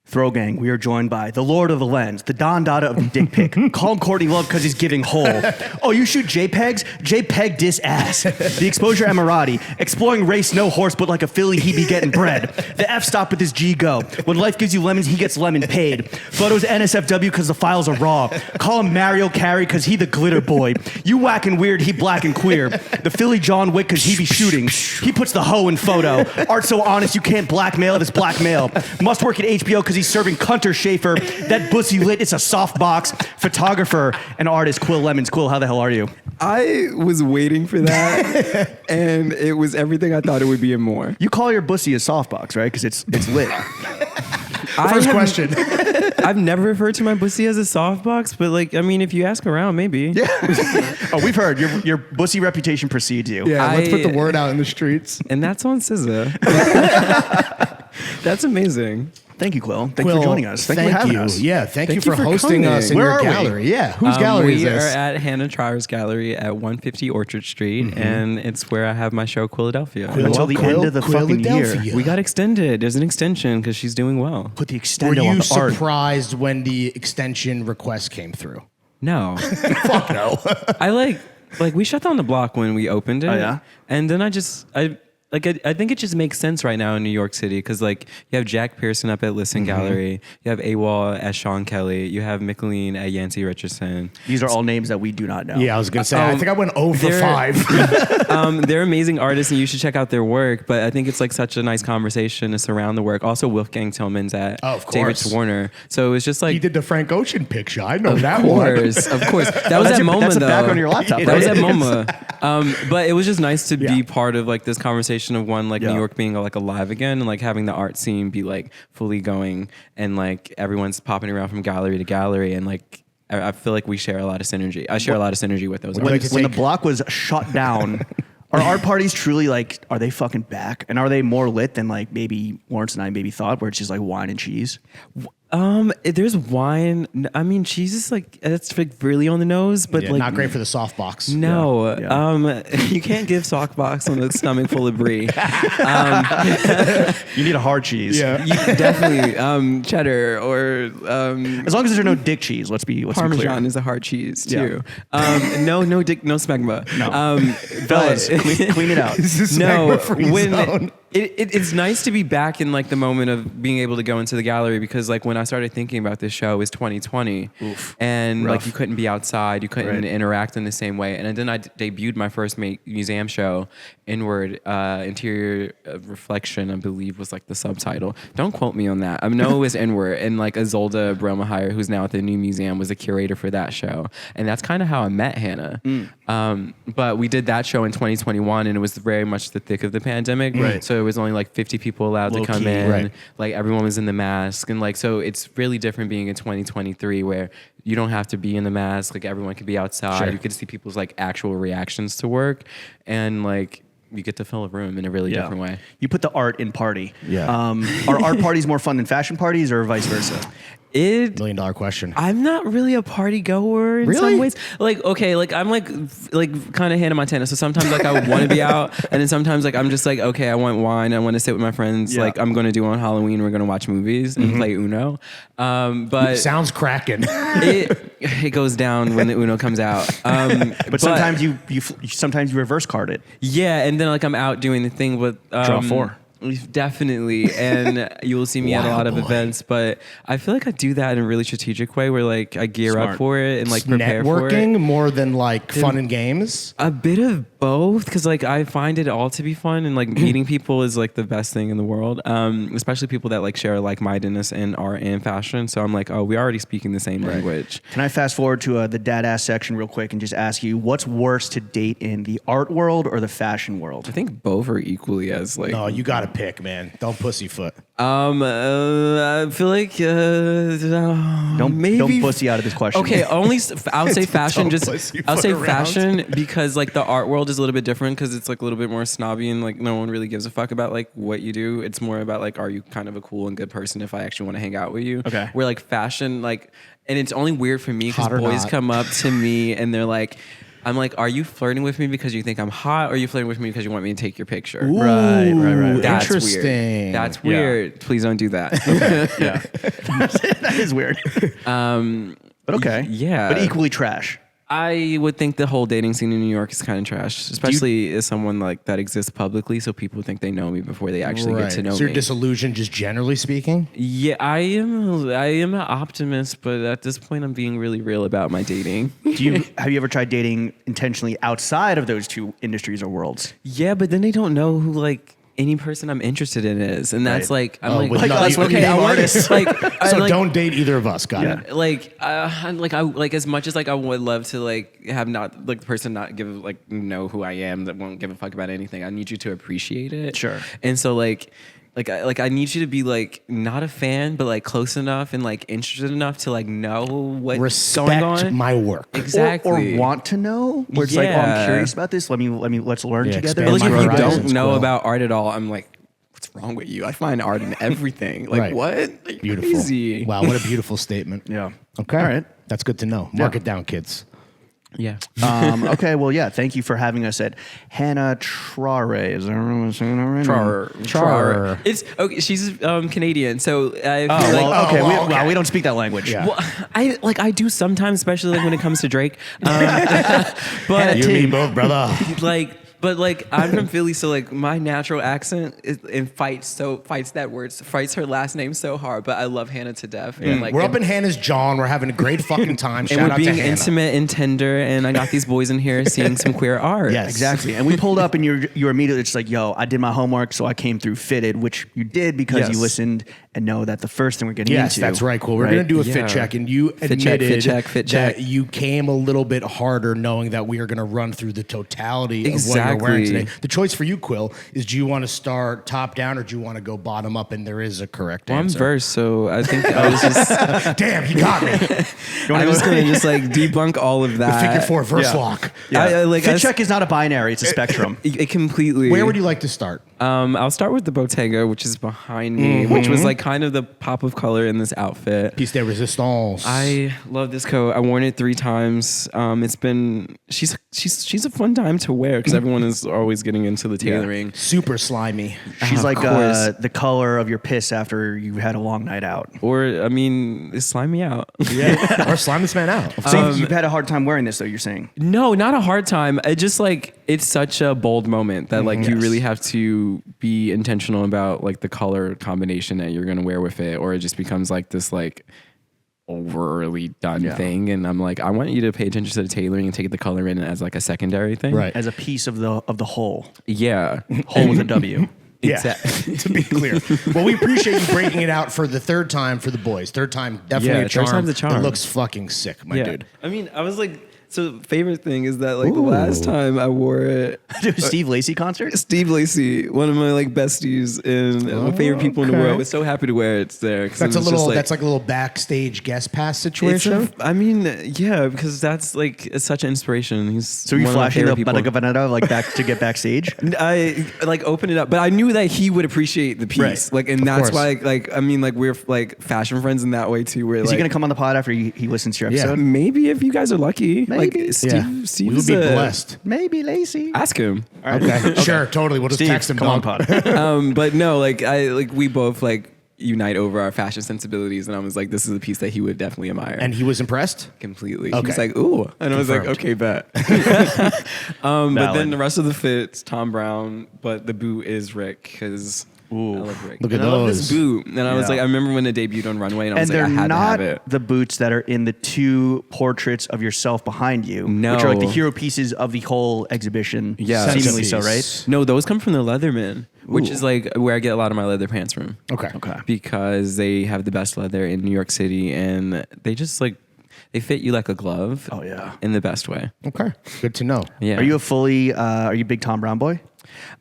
Throw gang, we are joined by the Lord of the Lens, the Don Dada of the dick pic. Call him Courtney Love because he's giving whole. Oh, you shoot JPEGs? JPEG dis ass. The Exposure Emirati, exploring race no horse, but like a filly he be getting bred. The F stop with his G go. When life gives you lemons, he gets lemon paid. Photos NSFW because the files are raw. Call him Mario Carey because he the glitter boy. You whack and weird, he black and queer. The Philly John Wick because he be shooting. He puts the hoe in photo. Art so honest you can't blackmail it, it's blackmail. Must work at HBO because he's serving Cunter Schaefer. That bussy lit, it's a softbox. Photographer and artist Quil Lemons. Quil, how the hell are you? I was waiting for that, and it was everything I thought it would be and more. You call your bussy a softbox, right? Because it's lit. First question. I've never referred to my pussy as a softbox, but like, I mean, if you ask around, maybe. Yeah. Oh, we've heard your bussy reputation precedes you. Yeah, let's put the word out in the streets. And that's on SZA. That's amazing. Thank you, Quil. Thank you for joining us. Thank you for having us. Yeah, thank you for hosting coming. us in your gallery. Yeah, whose gallery is this? We are at Hannah Traore's Gallery at 150 Orchard Street, and it's where I have my show, Quiladelphia. Until the end of the fucking year. We got extended. There's an extension because she's doing well. Put the Were extendo on you the art. surprised when the extension request came through? No. Fuck no. I like we shut down the block when we opened it. Oh, yeah? And then I think it just makes sense right now in New York City because like you have Jack Pearson up at Listen Gallery, you have AWOL at Sean Kelly, you have Mickeline at Yancey Richardson. These are all names that we do not know. Yeah, I was gonna say. I think I went 0 for 5. They're amazing artists and you should check out their work. But I think it's like such a nice conversation to surround the work. Also, Wolfgang Tillman's at David Warner. So it was just like He did the Frank Ocean picture. I know that of one. course. That was at MoMA That's the though. background of your laptop. That was right? at MoMA. But it was just nice to be part of like this conversation of one like Yeah. New York being like alive again and like having the art scene be like fully going and like everyone's popping around from gallery to gallery and like I feel like we share a lot of synergy. I share a lot of synergy with those artists. When the block was shut down, are art parties truly like, are they fucking back? And are they more lit than like maybe Lawrence and I maybe thought, where it's just like wine and cheese? There's wine. I mean, cheese is like it's like really on the nose, but like not great for the softbox. No, Yeah. You can't give sockbox on a stomach full of brie. You need a hard cheese. Yeah. You definitely cheddar or As long as there's no dick cheese, let's be Parmesan clear. is a hard cheese too. No dick, no smegma. No. Fellas, clean it out. This is No, smegma-free when zone. it's nice to be back in like the moment of being able to go into the gallery because like when I started thinking about this show it was 2020 and Rough. like you couldn't be outside, you couldn't interact in the same way, and then I debuted my first museum show, Inward Interior Reflection, I believe was like the subtitle. Don't quote me on that. I know it was Inward, and like Isolde Bromaheyer, who's now at the new museum, was a curator for that show, and that's kind of how I met Hannah. But we did that show in 2021 and it was very much the thick of the pandemic, so it was only like 50 people allowed to come in, like everyone was in the mask, and like so it's really different being in 2023 where you don't have to be in the mask, like everyone could be outside, you could see people's like actual reactions to work, and like you get to fill a room in a really different way. You put the art in party. Yeah. Are art parties more fun than fashion parties or vice versa? $1 million question. I'm not really a party goer in some ways. Like, okay, like I'm like kind of Hannah Montana. So sometimes like I want to be out, and then sometimes like I'm just like, okay, I want wine. I want to sit with my friends. Yeah. Like I'm going to do on Halloween. We're going to watch movies and play Uno. But Sounds cracking. it goes down when the Uno comes out. But sometimes you sometimes you reverse card it. Yeah, and then like I'm out doing the thing with Draw 4. Definitely, and you will see me at a lot of events, but I feel like I do that in a really strategic way where like I gear up for it and like prepare for it. Networking more than like fun and games? A bit of both, because like I find it all to be fun, and like meeting people is like the best thing in the world, especially people that like share like-mindedness in art and fashion. So I'm like, oh, we're already speaking the same language. Can I fast forward to the dad ass section real quick and just ask you, what's worse to date in the art world or the fashion world? I think both are equally as like. No, you got to pick, man. Don't pussyfoot. I feel like Don't pussy out of this question. Okay, I'll say fashion. Don't Just pussyfoot I'll say around. fashion because like the art world is a little bit different because it's like a little bit more snobby and like no one really gives a fuck about like what you do. It's more about like, are you kind of a cool and good person if I actually want to hang out with you? Okay. Where like fashion, like, and it's only weird for me because Hot or boys not. come up to me and they're like, I'm like, are you flirting with me because you think I'm hot, or are you flirting with me because you want me to take your picture? Right. That's Interesting. weird. That's weird. Please don't do that. Yeah. That is weird. But okay. Yeah. But equally trash. I would think the whole dating scene in New York is kind of trash, especially as someone like that exists publicly, so people think they know me before they actually get to know So you're me. disillusioned, just generally speaking? Yeah, I am an optimist, but at this point, I'm being really real about my dating. Have you ever tried dating intentionally outside of those two industries or worlds? Yeah, but then they don't know who like any person I'm interested in is, and that's Right. like I'm with like us, okay, I want artists. like So like, don't date either of us. Got it. like I like as much as like I would love to like have not like the person not give like know who I am that won't give a fuck about anything. I need you to appreciate it. Sure. And so like I need you to be like not a fan but like close enough and like interested enough to like know what's Respect going on. my work. Exactly. Or want to know? Where it's like, oh, I'm Yeah. curious about this. Let's learn Yeah, together. expand But like my if you horizons, don't know Quill. about art at all, I'm like, what's wrong with you? I find art in everything. Like Right. what? Like, Beautiful. crazy. Wow, what a beautiful statement. Yeah. Okay. All right. That's good to know. Mark it down, kids. Yeah. Okay, well, yeah, thank you for having us at Hannah Traore. Is everyone saying that right? Traore. It's okay. She's Canadian, so I feel Oh, like. well, okay. okay. We don't speak that language. Yeah. Well, I do sometimes, especially like when it comes to Drake. But You and me both, brother. But I'm from Philly, so like my natural accent is and fights her last name so hard. But I love Hannah to death. And like We're up in Hannah's John. We're having a great fucking time. and Shout we're out being to Hannah. intimate and tender, and I got these boys in here seeing some queer art. Yes. Exactly. And we pulled up and you're immediately just like, yo, I did my homework, so I came through fitted, which you did because Yes. you listened and know that the first thing we're getting Yes, into. that's right. Cool. We're right? going to do a Yeah. fit check, and you Fit admitted check. that you came a little bit harder knowing that we are going to run through the totality of what you're wearing Exactly. today. The choice for you, Quill, is do you want to start top down or do you want to go bottom up? And there is a correct Well, I'm answer. versed, so I think I was just Damn, he got me. I'm just gonna just like debunk all of that. Figure four verse Yeah. lock. Fit check is not a binary, it's a spectrum. It completely. Where would you like to start? I'll start with the Bottega, which is behind me, which was like kind of the pop of color in this outfit. Piece de resistance. I love this coat. I worn it 3 times. It's been she's a fun time to wear because everyone is always getting into the tailoring. Super slimy. She's Of like course. the color of your piss after you had a long night out. Or I mean, slime me out. Yeah. Or slime this man out. So you've had a hard time wearing this, though, you're saying? No, not a hard time. It just like it's such a bold moment that like you really have to be intentional about like the color combination that you're gonna wear with it, or it just becomes like this like overly done thing. And I'm like, I want you to pay attention to the tailoring and take the color in as like a secondary thing. Right. As a piece of the whole. Yeah. Whole with a W. Yeah, to be clear. Well, we appreciate you breaking it out for the third time for the boys. Third time, definitely Yeah, a charm. third time's a charm. It looks fucking sick, my dude. I mean, I was like, so favorite thing is that like the last time I wore it, Steve Lacy concert? Steve Lacy, one of my like besties and my favorite people in the okay. world, was so happy to wear it there. 'Cause That's it a was little. just, like, That's like a little backstage guest pass it's situation. I mean, yeah, because that's like it's such an inspiration. He's So you're one of my flashing the favorite people. Banana like back to get backstage? I like opened it up, but I knew that he would appreciate the piece, Right. like, and that's course. why, like, I mean, like, we're like fashion friends in that way too. Where Is like, he going to come on the pod after he listens to your Yeah. episode? maybe if you guys are lucky, Maybe. like Steve, Yeah, we Steve's would be blessed. Maybe Lacy. Ask him. Okay, sure, totally. We'll just Steve, text him. come on dog. pod. But no, like we both like unite over our fashion sensibilities, and I was like, this is a piece that he would definitely admire. And he was impressed. completely. Okay. He was like, ooh. And I was like, Confirmed. okay, bet. But then Valid. the rest of the fit's Tom Brown, but the boot is Rick because I love Rick. Look at and I love this those. boot. And I was Yeah. like, I remember when it debuted on Runway, and I was And like, they're I had to not have it. the boots that are in the 2 portraits of yourself behind you, No. which are like the hero pieces of the whole exhibition. Yeah. Seemingly so, Centerpiece. right? No, those come from the Leatherman, which Ooh. is like where I get a lot of my leather pants from. Okay. Okay. Because they have the best leather in New York City, and they just like they fit you like a glove. Oh, yeah. In the best way. Okay. Good to know. Yeah. Are you are you a big Tom Brown boy?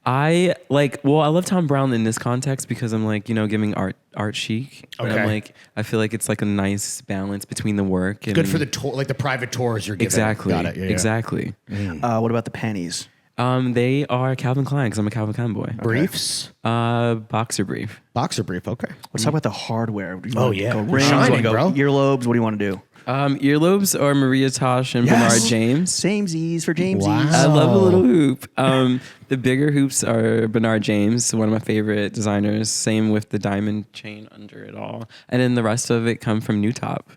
I love Tom Brown in this context because I'm like, giving art chic. And Okay. I'm like, I feel like it's like a nice balance between the work and Good for the tour, like the private tours you're giving. exactly. Got it. Yeah, yeah. Exactly. What about the panties? They are Calvin Klein because I'm a Calvin Klein boy. Briefs? Boxer brief. Boxer brief, okay. Let's talk about the hardware. Do you Oh, wanna yeah. go We're rings? shining, Wanna go bro. earlobes? What do you want to do? Earlobes are Maria Tosh and Bernard James. Same Z's for James Wow. Z's. I love a little hoop. The bigger hoops are Bernard James, one of my favorite designers. Same with the diamond chain under it all. And then the rest of it come from New Top.